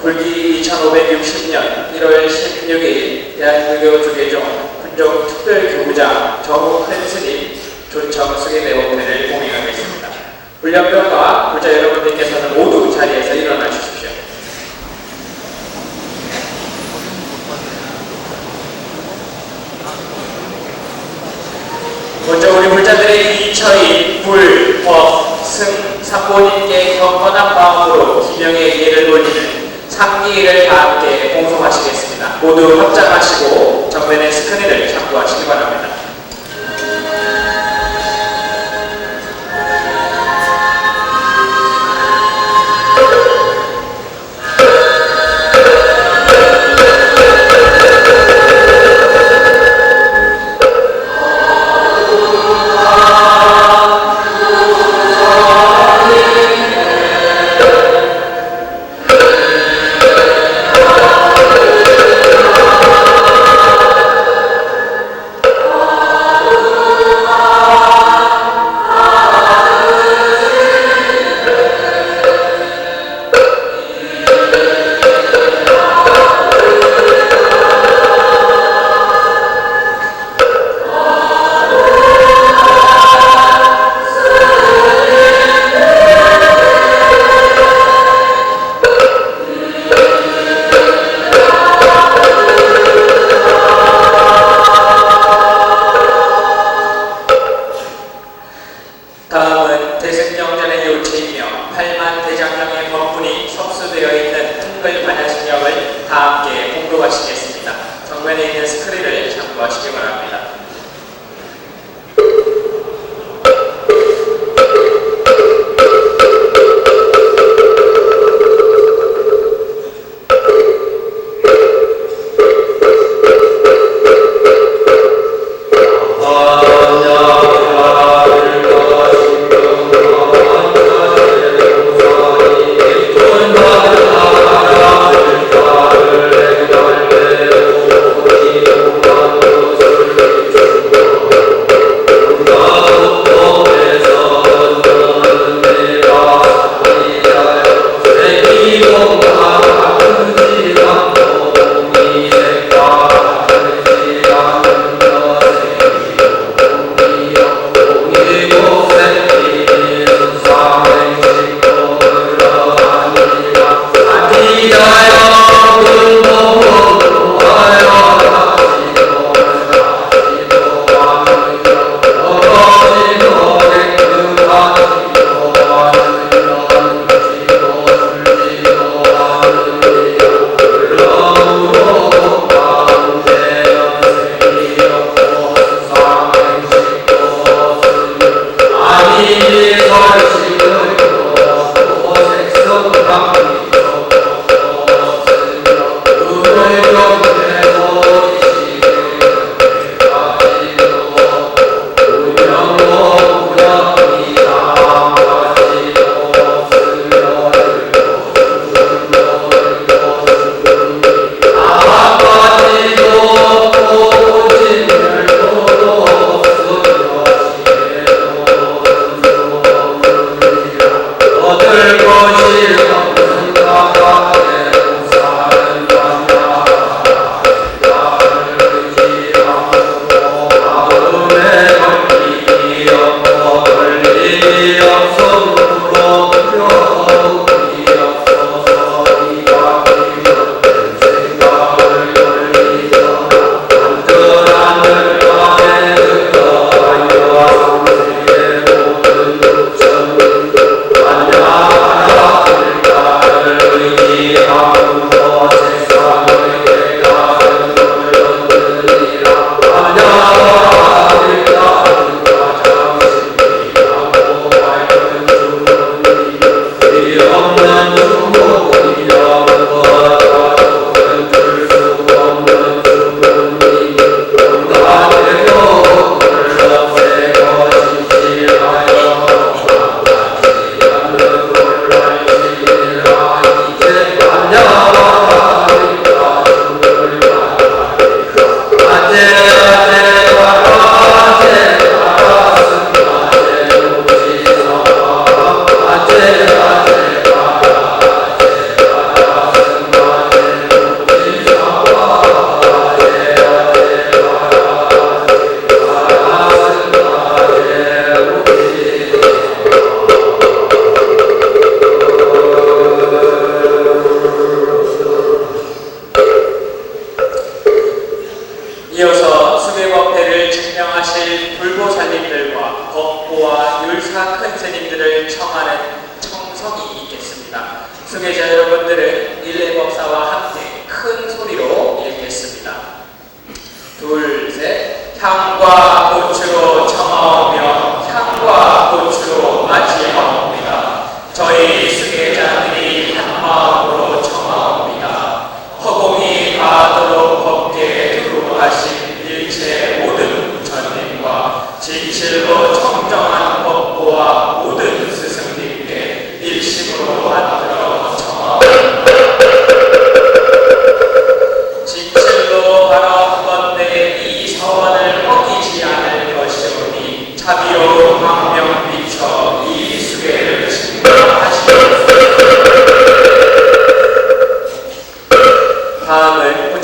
불기 2560년 1월 16일 대한불교 주계종 훈종 특별교구장 정우큰 스님 조청숙의 내원회를 공행하겠습니다. 불량병과 불자 여러분들께서는 모두 자리에서 일어나 주십시오. 먼저 우리 불자들의 이처인 불, 법, 승, 삼보님께 경건한 마음으로 기명의 예를 올리는 삼기를 다 함께 봉송하시겠습니다. 모두 합장하시고 정면의 스크린을 참고하시기 바랍니다. 다음은 대승정전의 요체이며 8만 대장경의 법분이 섭수되어 있는 한글 반야신경을 다 함께 공독하시겠습니다. 정면에 있는 스크린을 참고하시기 바랍니다.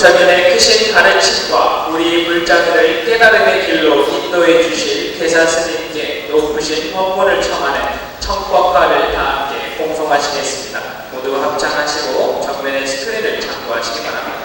부처님의 크신 가르침과 우리 불자들을 깨달음의 길로 인도해 주실 대사 스님께 높으신 헌물을 청하는 청법화를 다 함께 봉송하시겠습니다. 모두 합창하시고 정면의 스크린을 참고하시기 바랍니다.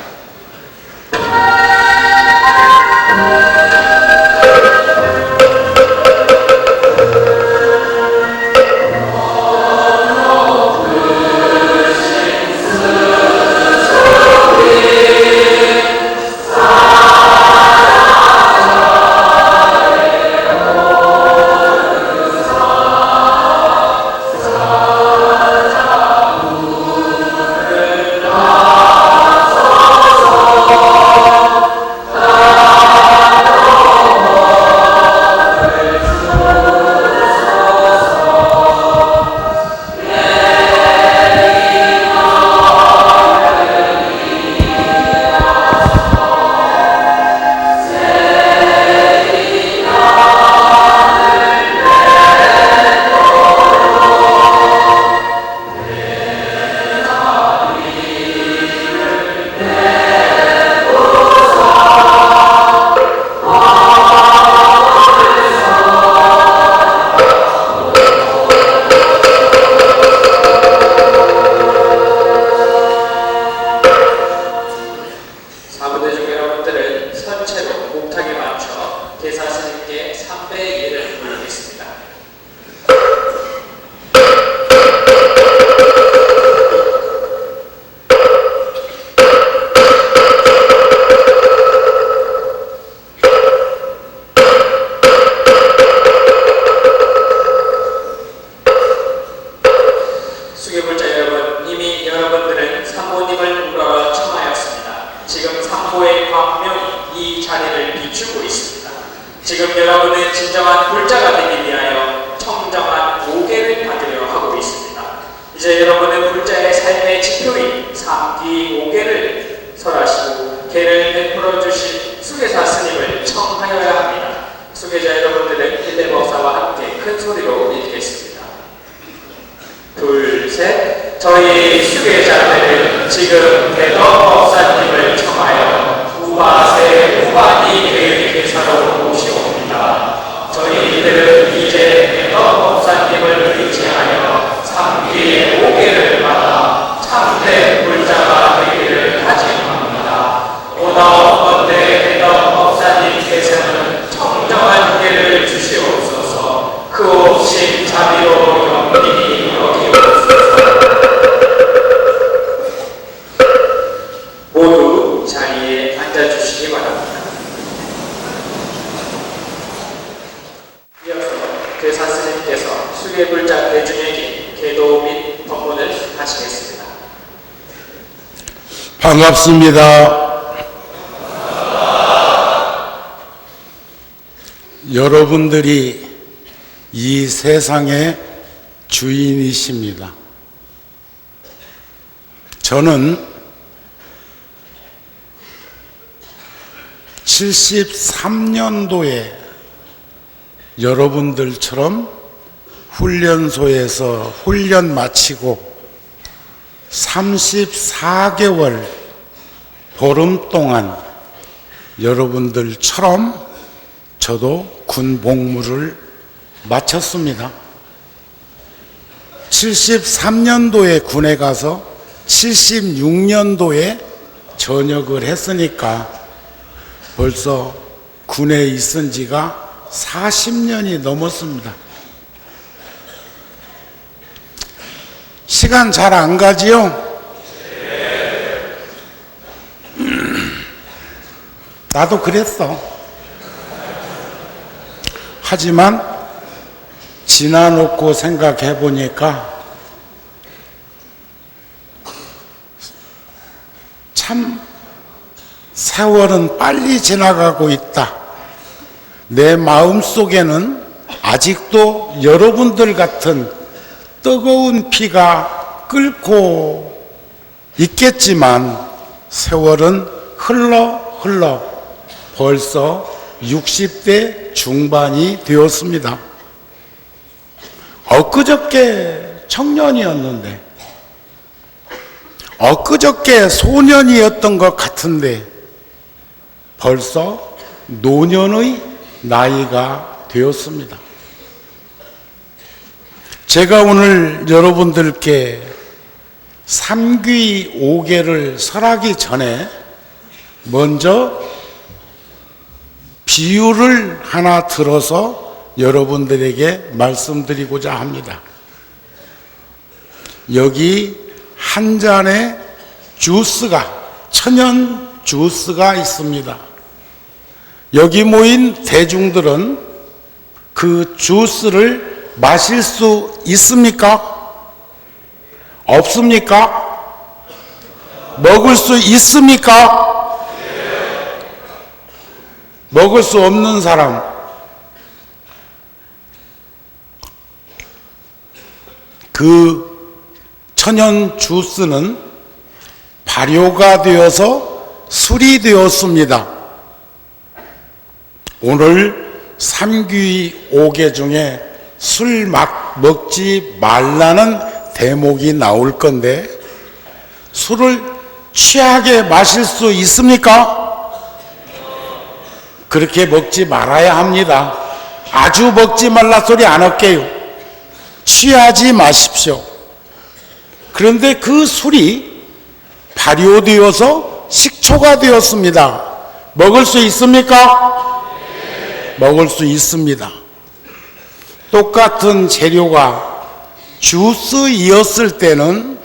저희 수계자들은 지금 대덕 법사님을 청하여 우바세 우바니 대회사로 모시옵니다. 저희들은 이제 대덕 법사님을 의지하여 3기의 5계를 받아 참된 불자가 되기를 다짐합니다. 오나원건대 대덕 법사님께서는 청정한 계를 주시옵소서. 그 옵신 자비로 영원히 여기옵소서. 모두 자리에 앉아주시기 바랍니다. 이어서 대사스님께서 수계불자 대중에게 계도 및 법문을 하시겠습니다. 반갑습니다. 여러분들이 이 세상의 주인이십니다. 저는 73년도에 여러분들처럼 훈련소에서 훈련 마치고 34개월 보름 동안 여러분들처럼 저도 군 복무를 마쳤습니다. 73년도에 군에 가서 76년도에 전역을 했으니까 벌써 군에 있은 지가 40년이 넘었습니다. 시간 잘 안 가지요? 나도 그랬어. 하지만 지나놓고 생각해 보니까 참 세월은 빨리 지나가고 있다. 내 마음속에는 아직도 여러분들 같은 뜨거운 피가 끓고 있겠지만 세월은 흘러 벌써 60대 중반이 되었습니다. 엊그저께 청년이었는데 엊그저께 소년이었던 것 같은데 벌써 노년의 나이가 되었습니다. 제가 오늘 여러분들께 삼귀 5개를 설하기 전에 먼저 비유를 하나 들어서 여러분들에게 말씀드리고자 합니다. 여기 한 잔의 천연 주스가 있습니다. 여기 모인 대중들은 그 주스를 마실 수 있습니까? 없습니까? 먹을 수 있습니까? 먹을 수 없는 사람, 그 천연 주스는 발효가 되어서 술이 되었습니다. 오늘 삼귀 5개 중에 술 막 먹지 말라는 대목이 나올 건데, 술을 취하게 마실 수 있습니까? 그렇게 먹지 말아야 합니다. 아주 먹지 말라 소리 안 할게요. 취하지 마십시오. 그런데 그 술이 발효되어서 식초가 되었습니다. 먹을 수 있습니까? 먹을 수 있습니다. 똑같은 재료가 주스이었을 때는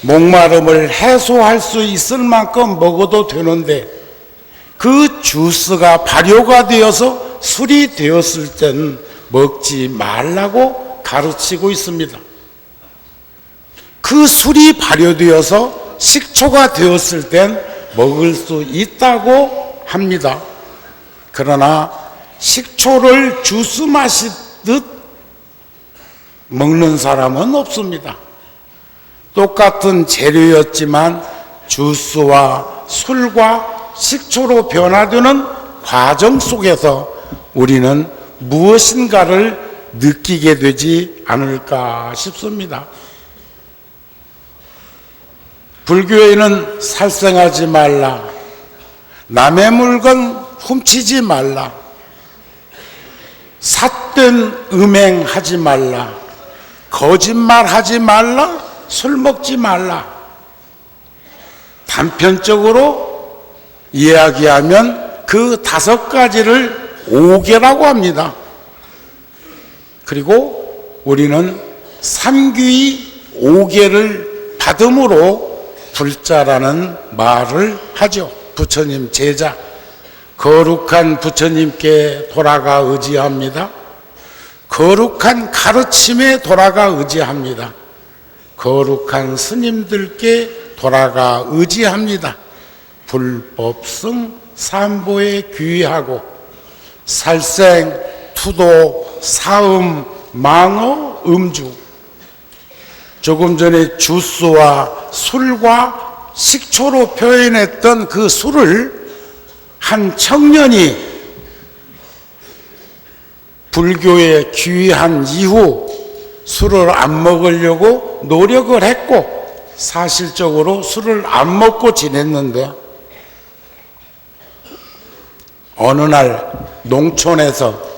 목마름을 해소할 수 있을 만큼 먹어도 되는데, 그 주스가 발효가 되어서 술이 되었을 때는 먹지 말라고 가르치고 있습니다. 그 술이 발효되어서 식초가 되었을 땐 먹을 수 있다고 합니다. 그러나 식초를 주스 마시듯 먹는 사람은 없습니다. 똑같은 재료였지만 주스와 술과 식초로 변화되는 과정 속에서 우리는 무엇인가를 느끼게 되지 않을까 싶습니다. 불교에는 살생하지 말라, 남의 물건 훔치지 말라, 삿된 음행하지 말라, 거짓말하지 말라, 술 먹지 말라. 단편적으로 이야기하면 그 5가지를 5개라고 합니다. 그리고 우리는 삼귀 5개를 받음으로 불자라는 말을 하죠. 부처님 제자, 거룩한 부처님께 돌아가 의지합니다. 거룩한 가르침에 돌아가 의지합니다. 거룩한 스님들께 돌아가 의지합니다. 불법성 삼보에 귀의하고 살생, 투도, 사음, 망어, 음주, 조금 전에 주스와 술과 식초로 표현했던 그 술을 한 청년이 불교에 귀의한 이후 술을 안 먹으려고 노력을 했고 사실적으로 술을 안 먹고 지냈는데, 어느 날 농촌에서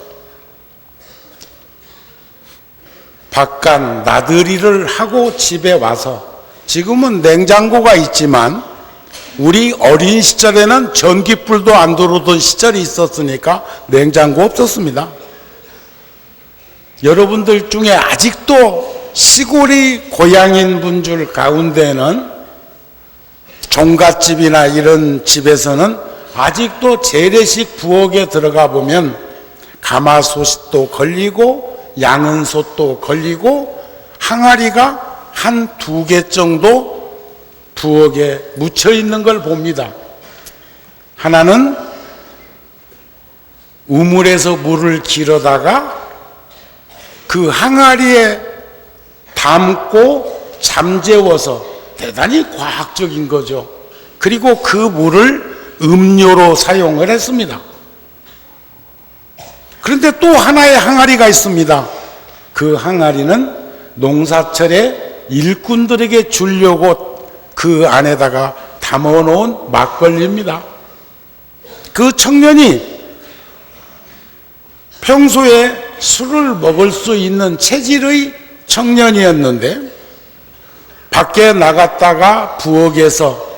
바깥 나들이를 하고 집에 와서, 지금은 냉장고가 있지만 우리 어린 시절에는 전기불도 안 들어오던 시절이 있었으니까 냉장고 없었습니다. 여러분들 중에 아직도 시골이 고향인 분들 가운데는, 종갓집이나 이런 집에서는 아직도 재래식 부엌에 들어가 보면 가마솥도 걸리고 양은솥도 걸리고 항아리가 한 2개 정도 부엌에 묻혀 있는 걸 봅니다. 하나는 우물에서 물을 길어다가 그 항아리에 담고 잠재워서, 대단히 과학적인 거죠. 그리고 그 물을 음료로 사용을 했습니다. 그런데 또 하나의 항아리가 있습니다. 그 항아리는 농사철에 일꾼들에게 주려고 그 안에다가 담아놓은 막걸리입니다. 그 청년이 평소에 술을 먹을 수 있는 체질의 청년이었는데 밖에 나갔다가 부엌에서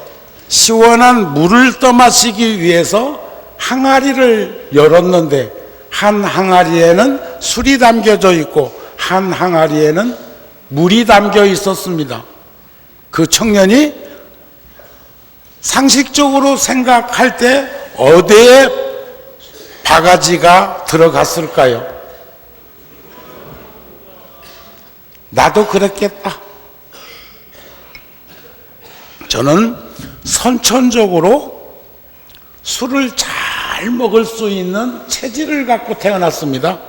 시원한 물을 떠마시기 위해서 항아리를 열었는데 한 항아리에는 술이 담겨져 있고 한 항아리에는 물이 담겨 있었습니다. 그 청년이 상식적으로 생각할 때 어디에 바가지가 들어갔을까요? 나도 그랬겠다. 저는 선천적으로 술을 잘 먹을 수 있는 체질을 갖고 태어났습니다.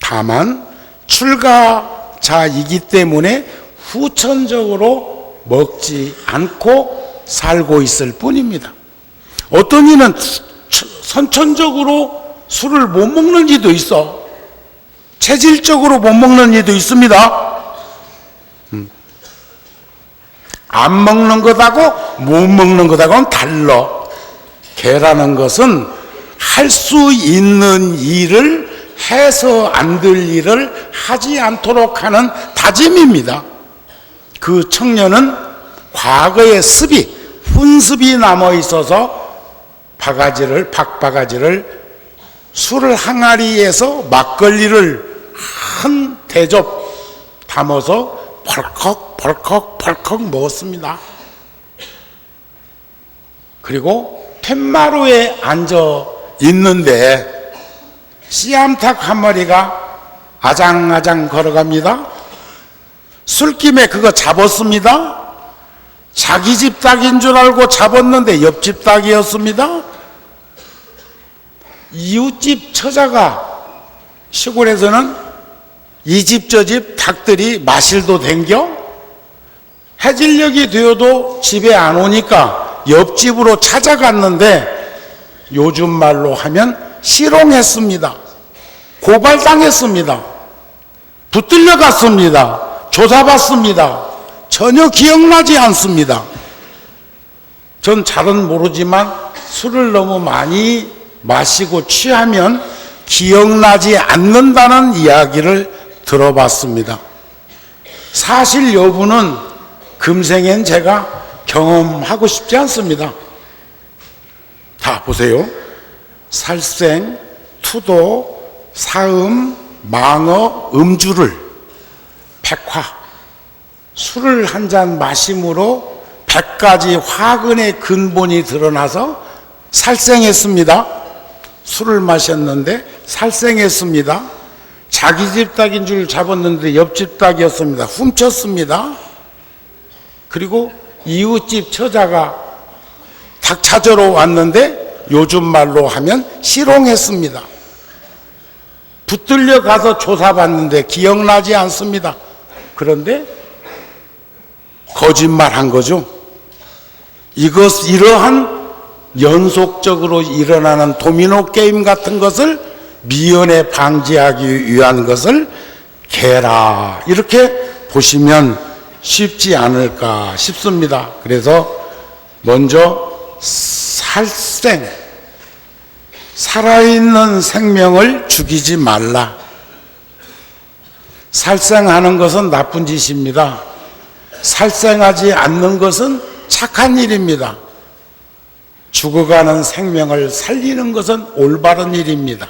다만 출가자이기 때문에 후천적으로 먹지 않고 살고 있을 뿐입니다. 어떤 이는 선천적으로 술을 못 먹는 이도 있어. 체질적으로 못 먹는 이도 있습니다. 안 먹는 것하고 못 먹는 것하고는 달라. 개라는 것은 할 수 있는 일을 해서 안 될 일을 하지 않도록 하는 다짐입니다. 그 청년은 과거의 습이, 훈습이 남아 있어서 박바가지를 술을 항아리에서 막걸리를 한 대접 담아서 벌컥 먹었습니다. 그리고 툇마루에 앉아 있는데 씨암탉 한 마리가 아장아장 걸어갑니다. 술김에 그거 잡았습니다. 자기 집 닭인 줄 알고 잡았는데 옆집 닭이었습니다. 이웃집 처자가 시골에서는 이 집 저 집 닭들이 마실도 댕겨 해질녘이 되어도 집에 안 오니까 옆집으로 찾아갔는데 요즘 말로 하면 실롱했습니다. 고발당했습니다. 붙들려 갔습니다. 조사받습니다. 전혀 기억나지 않습니다. 전 잘은 모르지만 술을 너무 많이 마시고 취하면 기억나지 않는다는 이야기를 들어봤습니다. 사실 여부는 금생엔 제가 경험하고 싶지 않습니다. 자, 보세요. 살생, 투도, 사음, 망어, 음주를 백화, 술을 한 잔 마심으로 100가지 화근의 근본이 드러나서 살생했습니다. 술을 마셨는데 살생했습니다. 자기 집 닭인 줄 잡았는데 옆집 닭이었습니다. 훔쳤습니다. 그리고 이웃집 처자가 닭 찾으러 왔는데 요즘 말로 하면 실롱했습니다. 붙들려 가서 조사받는데 기억나지 않습니다. 그런데 거짓말한 거죠. 이러한 연속적으로 일어나는 도미노 게임 같은 것을 미연에 방지하기 위한 것을 개라 이렇게 보시면 쉽지 않을까 싶습니다. 그래서 먼저 살생, 살아있는 생명을 죽이지 말라. 살생하는 것은 나쁜 짓입니다. 살생하지 않는 것은 착한 일입니다. 죽어가는 생명을 살리는 것은 올바른 일입니다.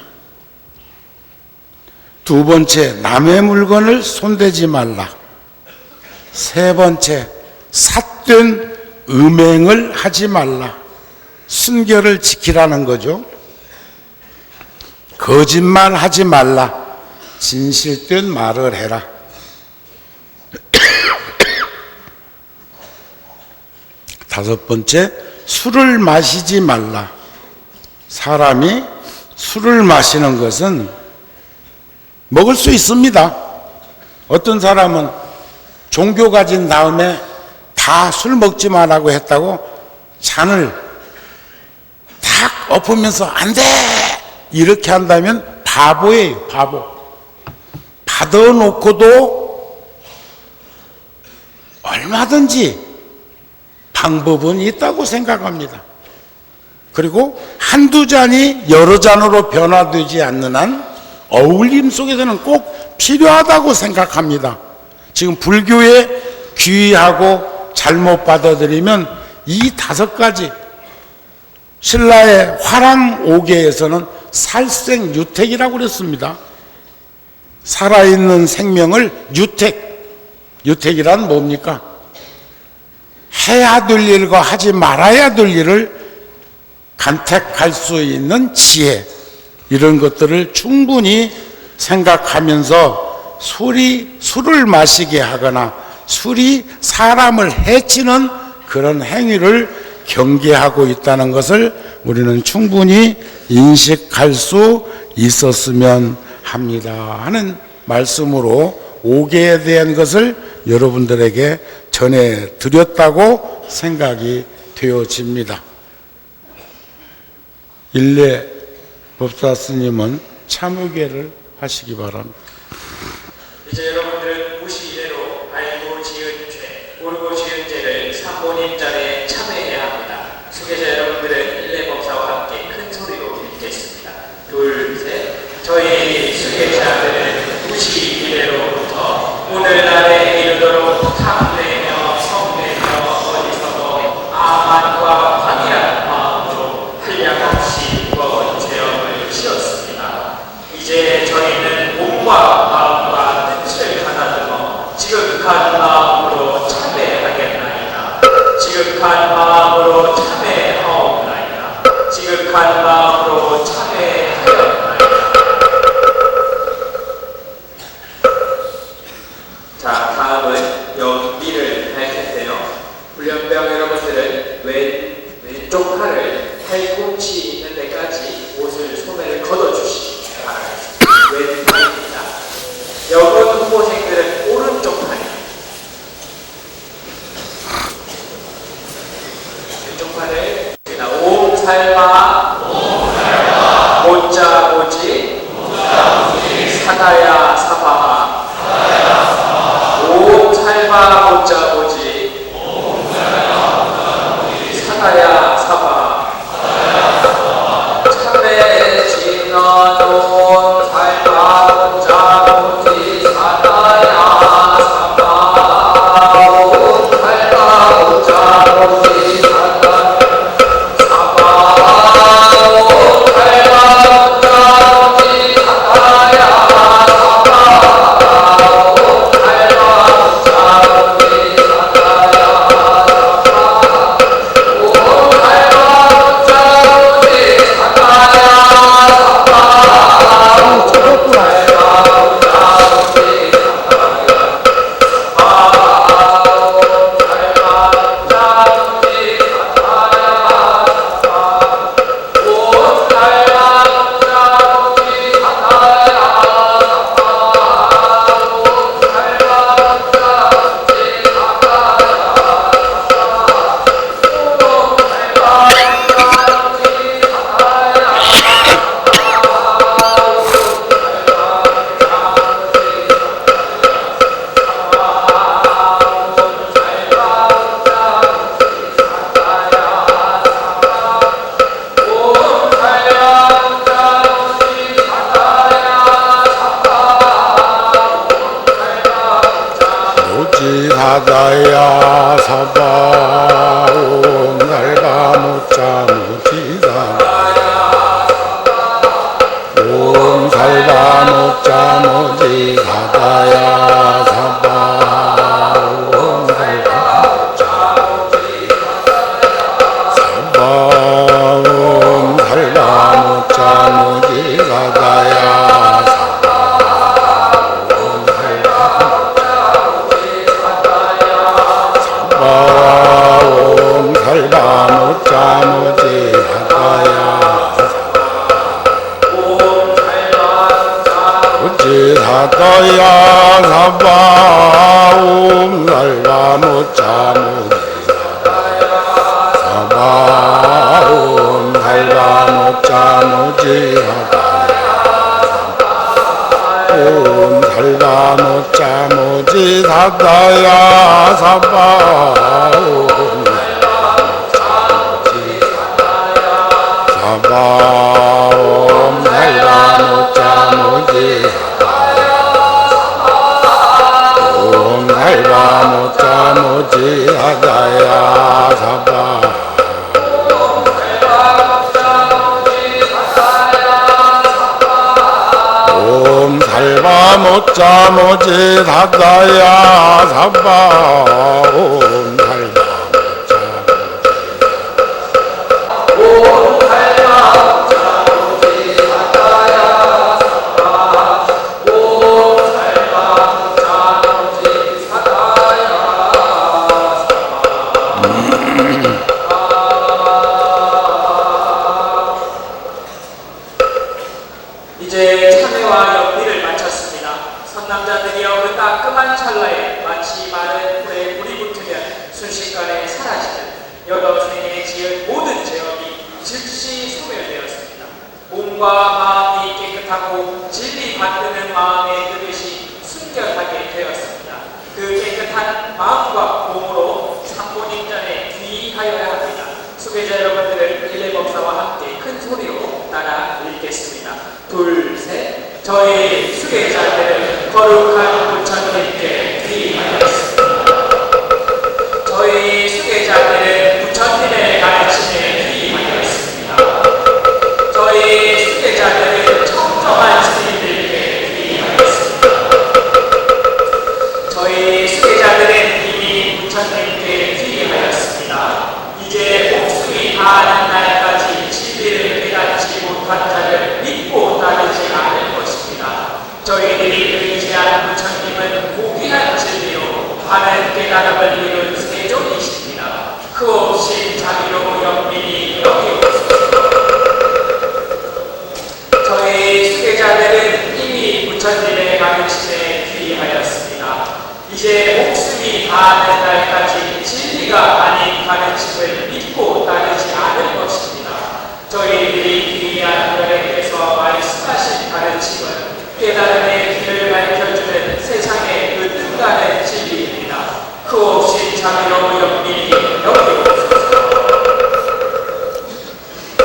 두 번째, 남의 물건을 손대지 말라. 세 번째, 삿된 음행을 하지 말라. 순결을 지키라는 거죠. 거짓말 하지 말라. 진실된 말을 해라. 다섯 번째, 술을 마시지 말라. 사람이 술을 마시는 것은 먹을 수 있습니다. 어떤 사람은 종교 가진 다음에 다 술 먹지 말라고 했다고 잔을 탁 엎으면서 안 돼! 이렇게 한다면 바보예요, 바보. 받아놓고도 얼마든지 방법은 있다고 생각합니다. 그리고 한두 잔이 여러 잔으로 변화되지 않는 한 어울림 속에서는 꼭 필요하다고 생각합니다. 지금 불교에 귀의하고 잘못 받아들이면 이 5가지, 신라의 화랑 5계에서는 살생유택이라고 그랬습니다. 살아있는 생명을 유택이란 뭡니까? 해야 될 일과 하지 말아야 될 일을 간택할 수 있는 지혜, 이런 것들을 충분히 생각하면서 술을 마시게 하거나 술이 사람을 해치는 그런 행위를 경계하고 있다는 것을 우리는 충분히 인식할 수 있었으면 합니다 하는 말씀으로 5계에 대한 것을 여러분들에게 전해드렸다고 생각이 되어집니다. 일례 법사 스님은 참의계를 하시기 바랍니다. 이제 여러분들은 무시 이래로 알고 지은 죄, 모르고 지은 죄를 사모님전에 참회해야 합니다. 수계자 여러분들은 일례 법사와 함께 큰 소리로 읽겠습니다. 둘, 셋. 저희 수계자들은 무시 이래로부터 오늘날에 이르도록 탐내며 성내며 어디서도 아만과 방이라는 마음으로 한량없이 무거운 죄업을 지었습니다. 이제 저희는 몸과 마음과 뜻을 가다듬어 지극한 마음으로 참회하겠나이다. 지극한 마음으로 참회하옵나이다. 지극한 마음으로 참회하였나이다. 자, 다음은 연비를 할 텐데요. 훈련병 여러분들은 왼쪽 팔을 팔꿈치 있는 데까지 옷을 소매를 걷어주시기 바랍니다. 왼팔입니다. 여군 후보생들은 오른쪽 팔. 왼쪽 팔을 옴살마 모짜모지 사다야 사바하 옴살마 모짜모지 사다야 사바하 참에 진언온 살마 모짜모지 사다야 사바하 옴살마 모짜모지 사다야 사다야 사바 옴살바 모짜 모지사 옴살바 모짜 모지 사다야 사바 옴살바 모짜 모지 사바 옴살바 모짜 모지 사다야 옴살바 모짜 모지 사다야 모지 사다야 사바 옴살바 모짜 모지 사바 옴살바 모짜 모지 옴살바 모짜 모지 사다야 사바 못자 모지 다다야 사바온 달다 이제 참회와 연비를 마쳤습니다. 선남자들이여 그 따끔한 찰나에 마치 마른 불에 불이 붙으면 순식간에 사라지는 여러분에게 지은 모든 죄업이 즉시 소멸되었습니다. 몸과 마음이 깨끗하고 진리 받드는 마음의 그릇이 순결하게 되었습니다. 그 깨끗한 마음과 몸으로 상고님 전에 귀의하여야 합니다. 수배자 여러분들은 일레 법사와 함께 큰 소리로 따라 읽겠습니다. 둘, 셋. 저희 수계자들은 거룩한 부처님께 귀의하였습니다. 저희 수계자들은 부처님의 가르침에 귀의하였습니다. 저희 수계자들은 청정한 스님들께 귀의하였습니다. 저희 수계자들은 이미 부처님께 귀의하였습니다. 이제 목숨이 다하는 날까지 진리를 깨닫지 못한 자를 믿고 따르지 않을 것입니다. 저희들이 의지한 부처님은 고귀한 진리로 바른 깨달음을 이룬 세존이십니다. 그 없이 자비로 영민히 여기옵소서. 저희 수계자들은 이미 부처님의 가르침에 귀의하였습니다. 이제 목숨이 다하는 날까지 진리가 아닌 가르침을 믿고 따르지 않을 것입니다. 저희들이 귀의한 여러분께서 말씀하신 가르침은 깨달음의 길을 밝혀주는 세상의 으뜸가는 진리입니다. 그 없이 자비로 영민히 여기옵소서.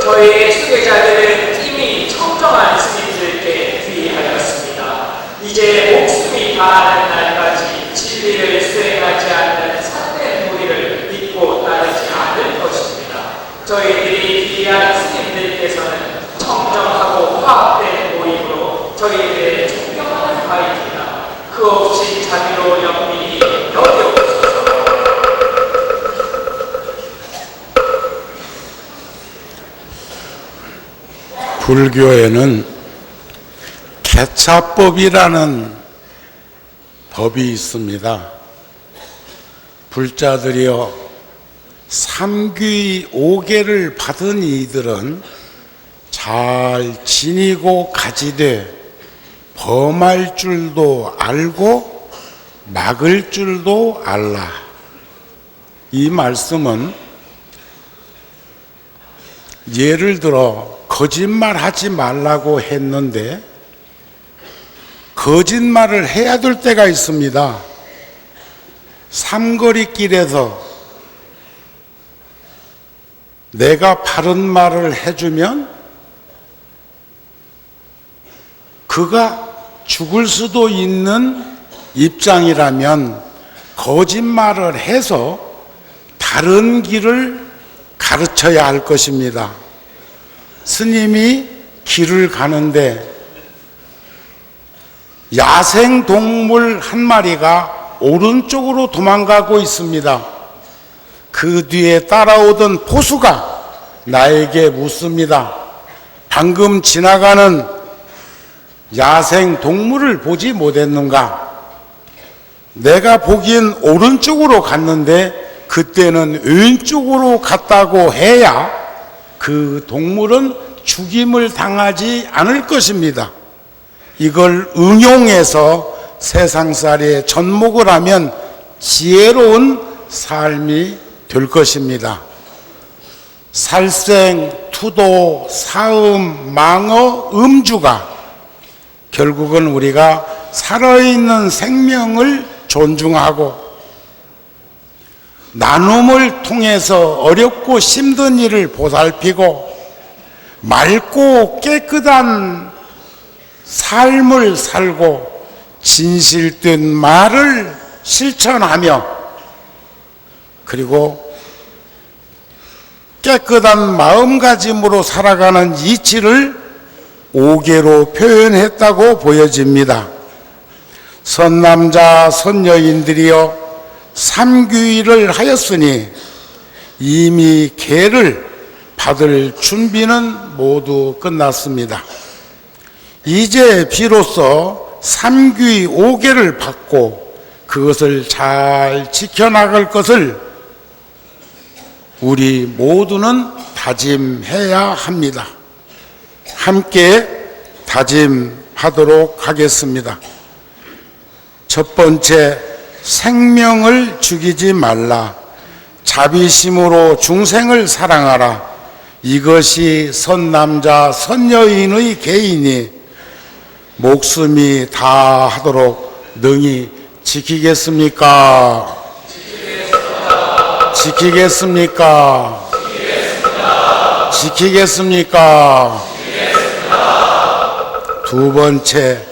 저희 수계자들은 이미 청정한 스님들께 귀의하였습니다. 이제 목숨이 다하는 날까지 진리를 수행하지 않는 참된 무리를 믿고 따르지 않을 것입니다. 저희들이 귀의한 스님들께서는 청정하고 화합된 모임으로 저희들의 존경하는 바입니다. 그 없이 자비로 영민히 여기옵소서. 불교에는 개차법이라는 법이 있습니다. 불자들이여 삼귀 5개를 받은 이들은 잘 지니고 가지되 범할 줄도 알고 막을 줄도 알라. 이 말씀은 예를 들어 거짓말하지 말라고 했는데 거짓말을 해야 될 때가 있습니다. 삼거리길에서 내가 바른 말을 해주면 그가 죽을 수도 있는 입장이라면 거짓말을 해서 다른 길을 가르쳐야 할 것입니다. 스님이 길을 가는데 야생 동물 한 마리가 오른쪽으로 도망가고 있습니다. 그 뒤에 따라오던 포수가 나에게 묻습니다. 방금 지나가는 야생 동물을 보지 못했는가? 내가 보기엔 오른쪽으로 갔는데 그때는 왼쪽으로 갔다고 해야 그 동물은 죽임을 당하지 않을 것입니다. 이걸 응용해서 세상살이에 접목을 하면 지혜로운 삶이 될 것입니다. 살생, 투도, 사음, 망어, 음주가 결국은 우리가 살아있는 생명을 존중하고 나눔을 통해서 어렵고 힘든 일을 보살피고 맑고 깨끗한 삶을 살고 진실된 말을 실천하며 그리고 깨끗한 마음가짐으로 살아가는 이치를 5개로 표현했다고 보여집니다. 선남자 선여인들이여 삼귀를 하였으니 이미 계를 받을 준비는 모두 끝났습니다. 이제 비로소 삼귀 5계를 받고 그것을 잘 지켜나갈 것을 우리 모두는 다짐해야 합니다. 함께 다짐하도록 하겠습니다. 첫 번째, 생명을 죽이지 말라. 자비심으로 중생을 사랑하라. 이것이 선남자 선여인의 계이니 목숨이 다하도록 능히 지키겠습니까? 지키겠습니까? 지키겠습니까? 두 번째,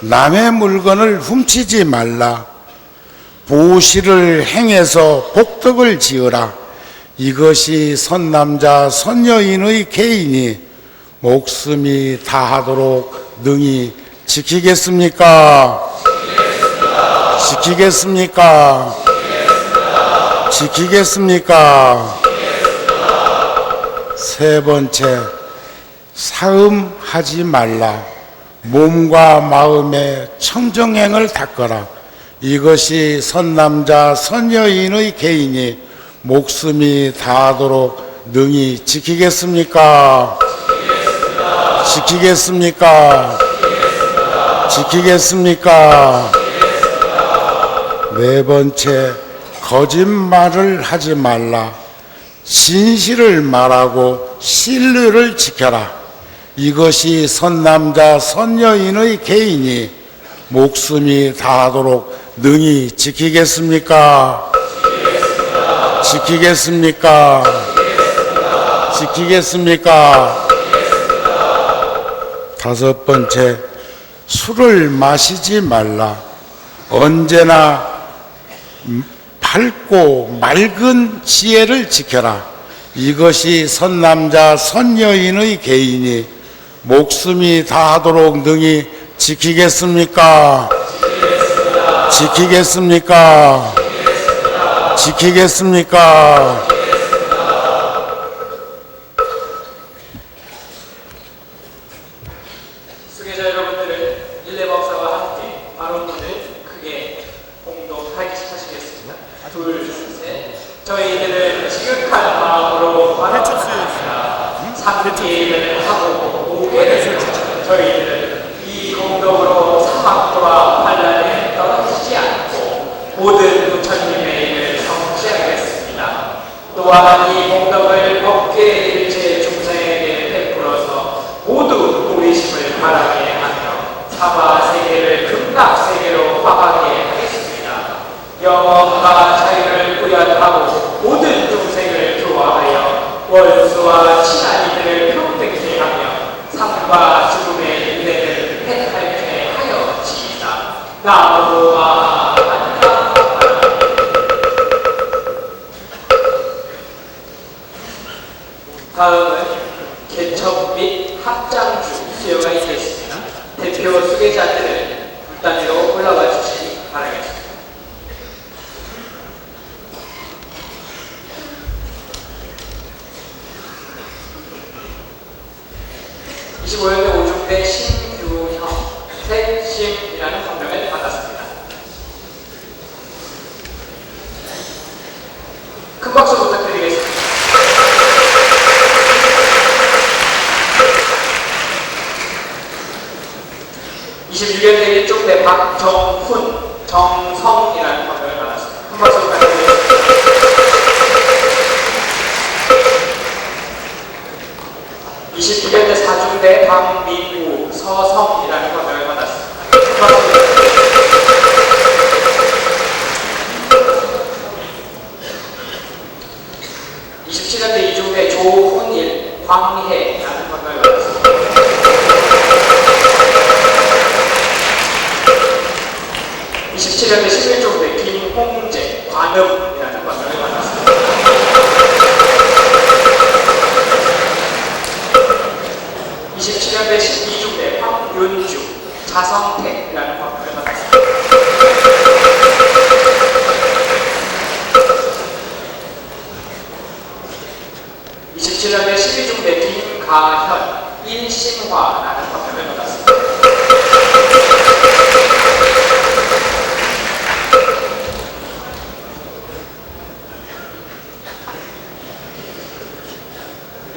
남의 물건을 훔치지 말라. 보시를 행해서 복덕을 지으라. 이것이 선남자 선여인의 계이니 목숨이 다하도록 능히 지키겠습니까? 지키겠습니까? 지키겠습니까? 세 번째, 사음하지 말라. 몸과 마음의 청정행을 닦아라. 이것이 선남자 선여인의 계이니 목숨이 다하도록 능히 지키겠습니까? 지키겠습니까? 지키겠습니까? 네 번째, 거짓말을 하지 말라. 진실을 말하고 신뢰를 지켜라. 이것이 선남자 선여인의 계이니 목숨이 다하도록 능히 지키겠습니까? 지키겠습니까? 지키겠습니까? 다섯 번째, 술을 마시지 말라. 언제나 밝고 맑은 지혜를 지켜라. 이것이 선남자 선여인의 계이니 목숨이 다하도록 능히 지키겠습니까? 지키겠습니까? 지키겠습니까? 수계자 여러분들은 일레법사와 함께 발언문을 크게 공동하시겠습니다. 둘, 셋. 저희들은 지극한 마음으로 발언합니다. 삼계를 하고 오계를 저희들은 이 공덕으로 사막과 환란에 떨어지지 않고 모든 부처님의 일을 성취하겠습니다. 또한 이 공덕을 법계 일체 중생에게 베풀어서 모두 도리심을 바라게 하며 사바 세계를 극락 세계로 화하게 하겠습니다. 영원과 자유를 구현하고 모든 중생을 교화하여 원수와 친한 이들을 평등케 하며 삶과 죽음의 인내를 택하게 하여지이다. 나무와 다음은 개척 및 합장주 수여가 있겠습니다. 대표 수계자들은 불단위로 올라와 주시기 바라겠습니다. 25년대 5중대 신규형 색심이라는 성명을 받았습니다. 큰 박수 부탁드리겠습니다. 26년대 1중대 박정훈, 정성이라는 성명을 받았습니다. 큰 박수 부탁드리겠습니다. 22년대 4중대 박민우, 서성이라는 성명을 받았습니다. 큰 박수 부탁드리겠습니다. 27년대 2중대 조훈일, 광해라는 성명을 받았습니다. 27년대 11중대 김홍재, 관음이라는 성명을 받았습니다. 27년대 12중대 황윤주, 자성택이라는 성명을 받았습니다. 27년대 12중대 김가현, 인심화라는 화면을 받았습니다.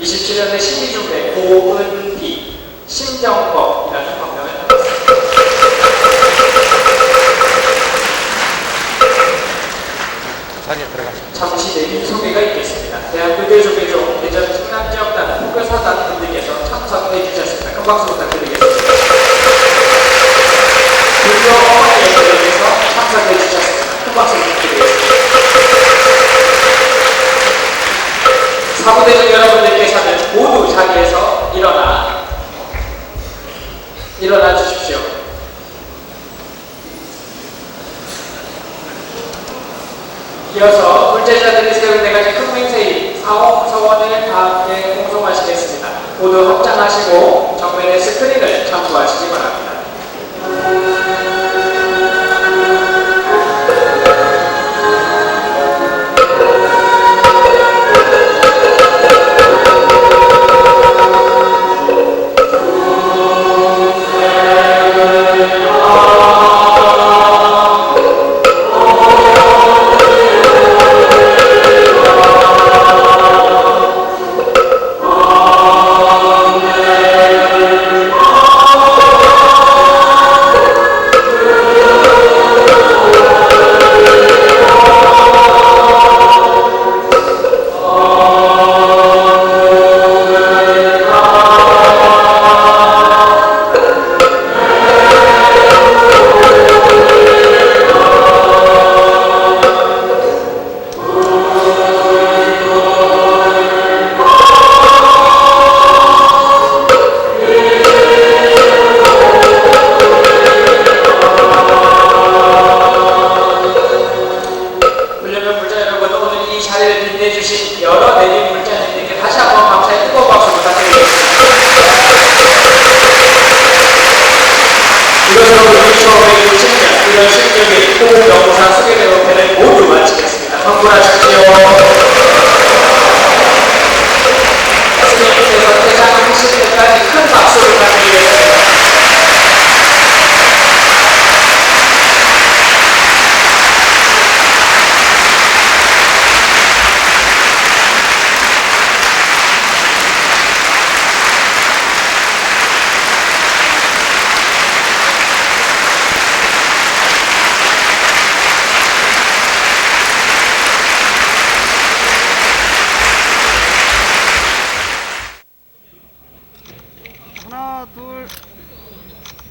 (27년대 12중대) 고은비, 심정법이라는 화면을 받았습니다. 자리에 들어가십시오. 잠시 내림 소개가 있겠습니다. 대한교대조계종 대전 충남지역단 후교사단 분들께서 참석해 주셨습니다. 큰 박수 부탁드리겠습니다. 불교 어머니들께서 참석해 주셨습니다. 큰 박수 부탁드리겠습니다. 사부대중 여러분들께서는 모두 자리에서 일어나 주십시오. 이어서 불제자들이 세운 네 가지 큰 맹세인 사홍서원을 다 함께 공송하시겠습니다. 모두 합장하시고 정면의 스크린을 참고하시기 바랍니다. 빛내주신 여러 내림 물자님들께 다시 한번 감사의 뜨거운 박수 부탁드리겠습니다. 이것으로 우리 수업의 60년 이런 실력의 호흡 영상 소개대회를 모두 마치겠습니다. 성불하십시오. 스님께서 퇴장하실 때까지 큰 박수 부탁드리겠습니다.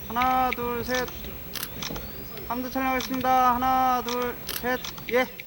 하나 둘 셋. 함께 촬영하겠습니다. 하나 둘 셋. 예.